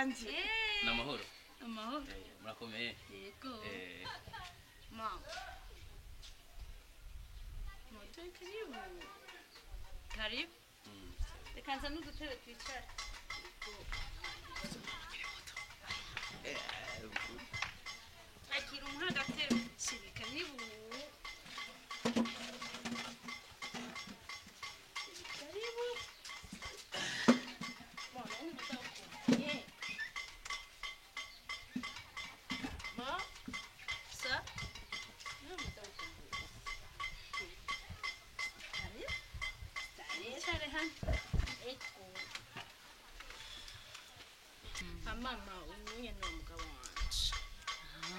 wanje namahoro amahoro murakomeye yego mama moto karibu reka nza n'udutebe twicara akira umuha agatebe shiri karibu mama unyuye no mugabo wanje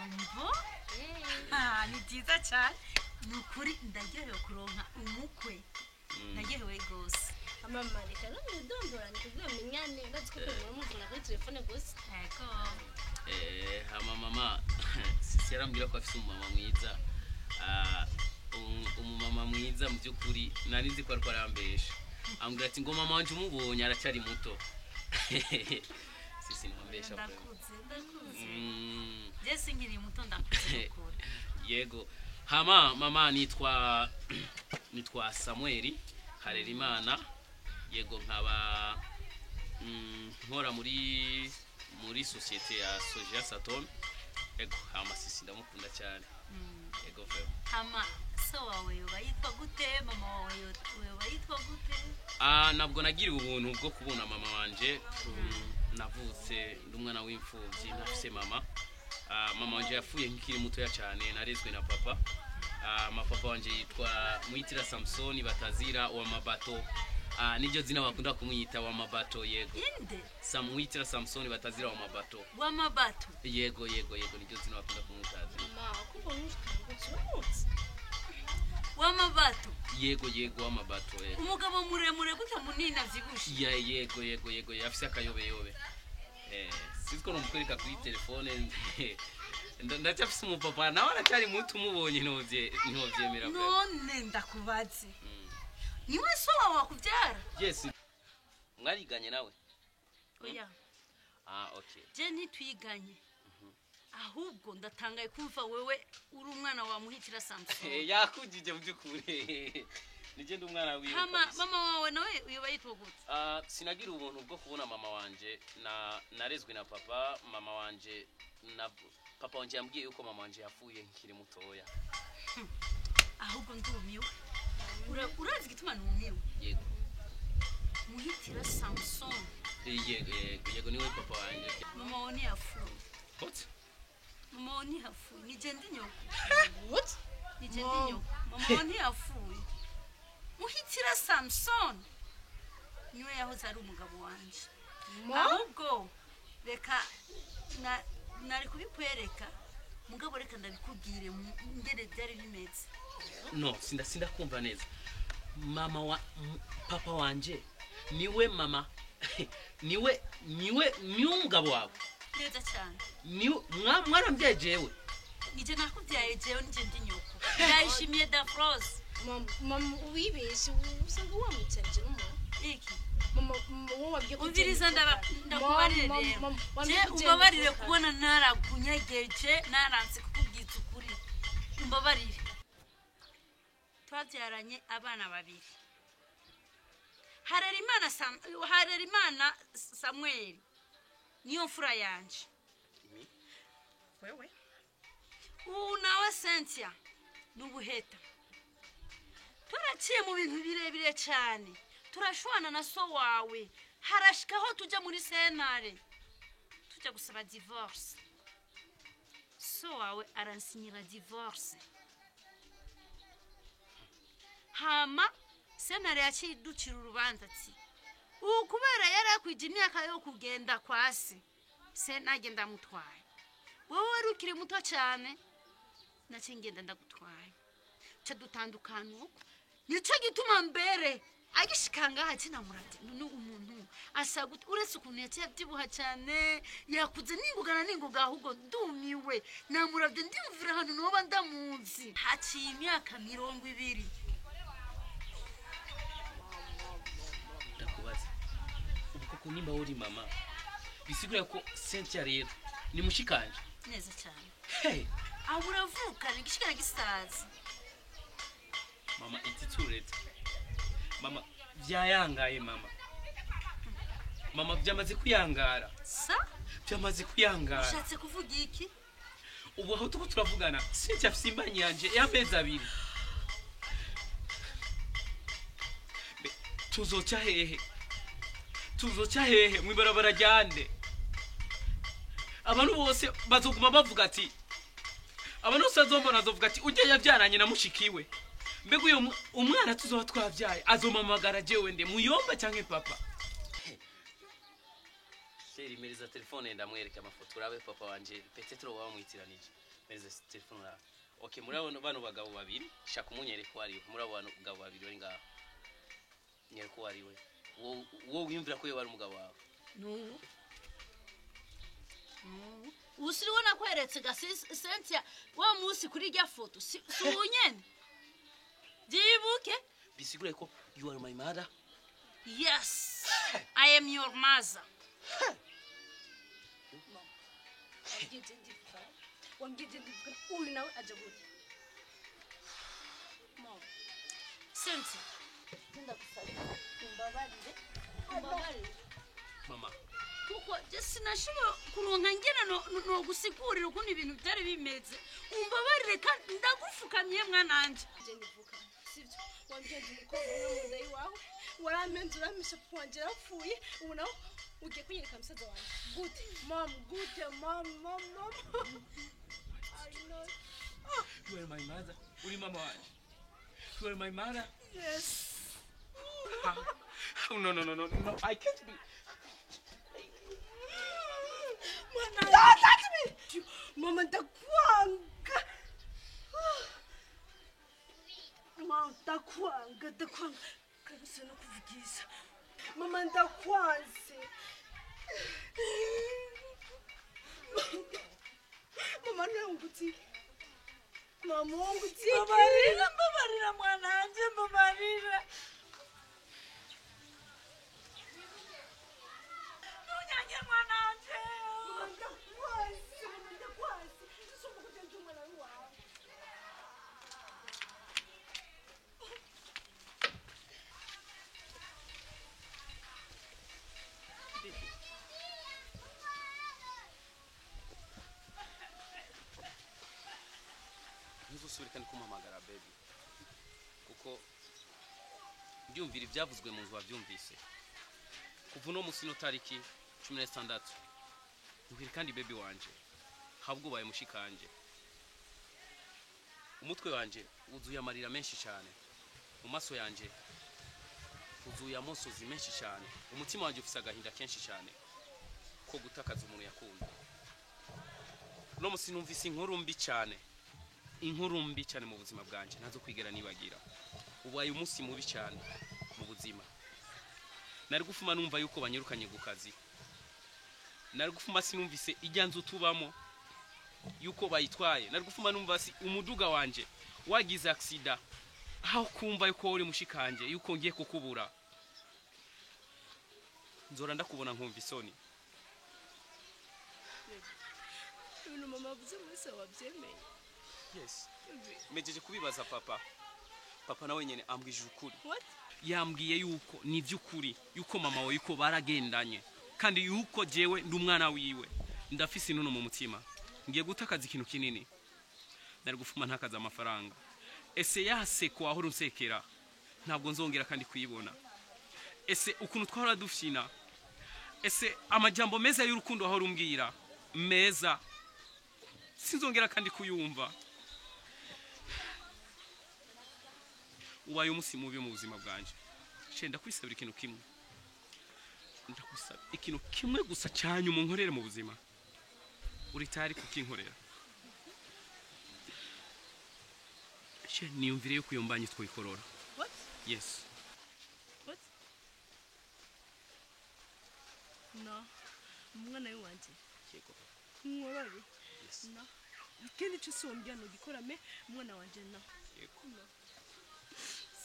ambo ni byiza cyane nukuri ndagerewe kuronka umukwe ndagerewe gose mama reka no ndondoranye kugira menyane ndaziko muvuna kuri telefone gose yego mama sisi yarambwira ko afite umumama mwiza umumama mwiza mu byukuri nari nzi ko ariko arambesha ambwira ati ngo mama wanje umubonye aracyari muto sisi nambesha ndakuze Jesse nkiri muto ndakuze yego mama nitwa Samuel Harerimana yego nkaba nkora muri societe ya Soja Saturn yego sisi ndamukunda cyane yego vero so wawe yobayitwa gute mama wawe yobayitwa gute nabwo nagiriwe ubuntu bwo kubona mama wanje navutse ndumwana w'imfuvyi ntafise mama wanje yafuye nkiri muto cyane narezwe na papa papa wanje yitwa Muhitira Samson batazira wa mabato nijyo zina bakunda kumwita wa mabato yego inde Muhitira Samson batazira wa mabato yego nijyo zina bakunda kumwita mama kuko ntushikangutse wa mabato yego wa mabato umugabo muremure gute munini avyibushe yego afise akayobeyobe siko nomukwereka kuri telefone ndacyafise umupapa nawe aracyari muto umubonye ntiwovyemera none ndakubaze niwe so wawe wakubyara yes mwariganye nawe oya okay je ntitwiganye ahubwo ndatangaye kumva wewe uri umwana wa Muhitira Samson yakujije mu byukuri nije ndi umwana wiwe mama wawe nawe uyobayitwa gute sinagira ubuntu bwo kubona mama wanje narezwe na papa mama wanje na papa wanje yambwiye yuko mama wanje yafuye nkiri mutoya ahubwo ndumiwe urazi gituma numiwe yego Muhitira Samson yego niwe papa wanje mama wawe yafuye what mama wawe yafuye nije ndi nyoko what nije ndi nyoko mama wawe yafuye Muhitira Samson niwe yahoze ari umugabo wanje ahubwo reka nari kubikwereka mugabo reka ndabikubwire ngere byari bimeze no sinda kumva neza papa wanje niwe mama niwe umugabo wawe neza cyane mwarambyaye jewe nije nakubyaye jewe nije ndi nyoko ndayishimiye Dafrose mama wibeshe usanga wamwicarije n'umuntu iki mama wabye umviriza ndakubarire rero je umbabarire kubona narakunyegeje naranse kukubwiza ukuri umbabarire twabyaranye abana babiri Harerimana Samuel niyo mfura yanje wewe nawe Cynthia n'ubuheta turaciye mu bintu birebire cyane turashwana na so wawe harashikaho tujya muri sentare tujya gusaba divorce so wawe aransinyira divorce sentare yaciducira urubanza ati kubera yari akwije imyaka yo kugenda kwasi nage ndamutwaye wowe wari ukiri muto cyane naci ngenda ndagutwaye dutandukana uko nico gituma mbere agishikanga hakina murate none umuntu asa gute uretse ukuntu yabyibuha cyane yakuze ninguga ahubwo ndumiwe namuravye ndimvira hano noba ndamuzi haciye imyaka 20 ndakubaza ubu koko nimba uri mama bisigura ko Cynthia rero ni mushikanje neza cyane hey aho uravuka ni gishikana gisazi mama ititurete mama byayangaye mama byamaze kuyangara sa byamaze kuyangara ushatse kuvuga iki ubu aho tuko turavugana Cynthia afisimbanye yanje y'amezi abiri tuzoca hehe mwibarabara ryande abantu bose bazoguma bavuga ati abantu bose bazombona azovuga ati ujye yabyaranye na mushikiwe mbega uyo umwana tuzoba twabyaye azomamagara jewe nde muyomba cyangwa papa sheri meriza telefone ndamwereka amafoto urabe papa wanje petetro wamwitiranije meriza telefone urabe okay murabona bano bagabo babiri shaka umunyereko wari murabona bagabo babiri bari ngaho nyereko wari we wo wimvira ko yari umugabo wawe no usiriwe nakweretse ga Cynthia wa musi kuri rya foto si unyene dibuke bisigura ko you are my mother yes I am your mother uyu nawe aje gute Cynthia mama kuko sinashobora kuronka ngena no gusigurira ukuntu ibintu byari bimeze umbabarire kandi ndagufukamye mwananje je ndivuka sivyo wangende uko umuntu wawe waramenze uramisha pwanje yapfuye ubu nawe ugiye kunyereka musaza wanjye gute mom I know you are my mother uri mama wanje you are my mother yes no I can't be Don't touch me! Mama, ndakwanga. Mama, ndakwanga. Kabisa nakuvugisha. Mama, ndakwanze. Mama, nangutiki. Mama, wangutiki. Mbabarira mwananje mbabarira Nunyange mwananje ntuzusubire kandi kumpamagara baby kuko byumvira ibyavuzwe mu nzu wabyumvise kuva no musi no tariki 16 ntuhiri kandi baby wanje habwo ubaye mushikanje umutwe wanje uzuye amarira menshi cyane mu maso yanje uzuye amosozi menshi cyane umutima wanje ufise agahinda kenshi cyane ko gutakaza umuntu yakunda no musi numvise inkuru mbi cyane mu buzima bwanje nazo kwigera nibagira ubaye umunsi mubi cyane mu buzima nari gufuma numva yuko banyirukanye ku kazi nari gufuma sinumvise ijyanzu tubamo yuko bayitwaye nari gufuma numva si umuduga wanje wagize accident aho kumva yuko uri mushikanje yuko ngiye kukubura nzora ndakubona nkumva isoni Uyu mama avuze mwese wabyemeye. yes mejeje kubibaza papa nawe nyene ambwije ukuri What? yambwiye yuko ni by'ukuri yuko mama we yuko baragendanye kandi yuko jewe ndi umwana wiwe ndafise intuno mu mutima ngiye gutakaza ikintu kinini nari gufuma ntakaza amafaranga ese yase ko aho runsekera ntabwo nzongera kandi kuyibona ese ukuntu twara dufina ese amajambo meza y'urukundo aho rumbwira meza sinzongera kandi kuyumva ubaye umunsi mubi mu buzima bwanje cyenda kwisabira ikintu kimwe ndagusaba ikintu kimwe gusa cyane umunkorere mu buzima uri tari kukinkorera she niyumvire yuko yombanye twikorora What? yes What? No. Umwana wanje. yego Mwabaye. yes No. Ikindi cyose wombya no gikorame umwana wanje no. yego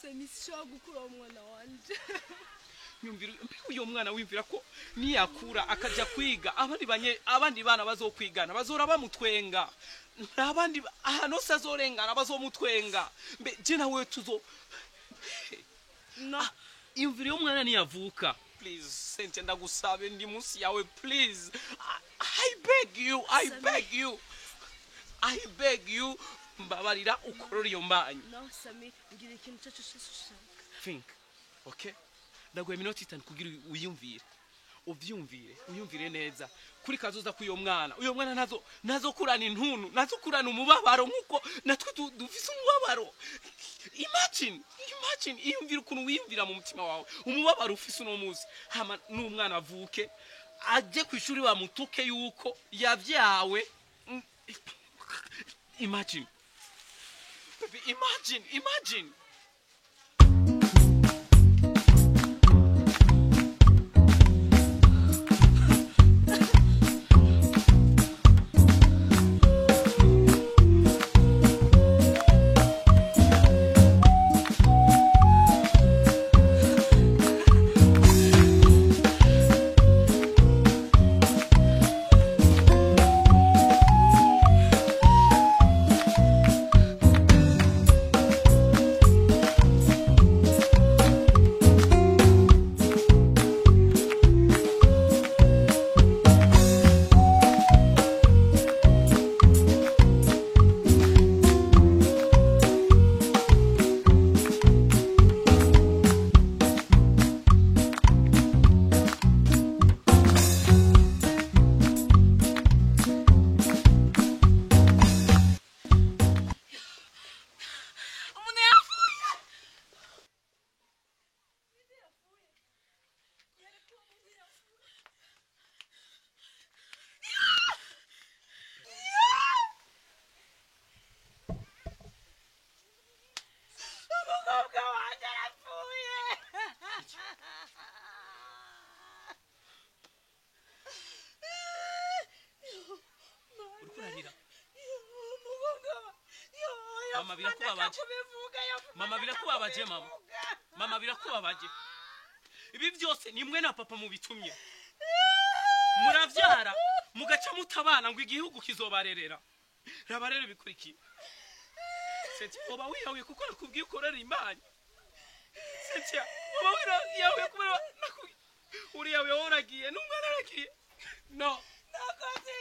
Semisho gukura umwana wanje. nyumvira uyo mwana wimvira ko niyakura akaja kwiga abandi bana bazokwigana bazora bamutwenga nabandi hano sazorengana bazomutwenga mbe je nawe tuzo no imvira umwana niyavuka please sente ndagusabe ndi munsi yawe please I beg you mbabarira ukorora iyo mbanyi no Sami ngira ikintu cyacu cyose think okay ndaguye minota 5 kugira uyumvire neza kuri kazoza kuyo mwana uyo mwana nazo kurana intuntu nazo kurana umubabaro nkuko natwe dufise umubabaro imagine iyumvira ukuntu wiyumvira mu mutima wawe umubabaro ufise uno muzi hama n'umwana avuke aje kwishuri wa mutuke yuko yavyawe imagine Mama birakubabaje ibi byose ni mwe na papa mubitumye muravyara mugaca mutabana ngo igihugu kizobarerera rabarere bikuriki senti oba wiyawe kuko nakubwiye ukorera imana senti oba wiyawe kubera uri yawe waragiye n'umwana aragiye no nakoze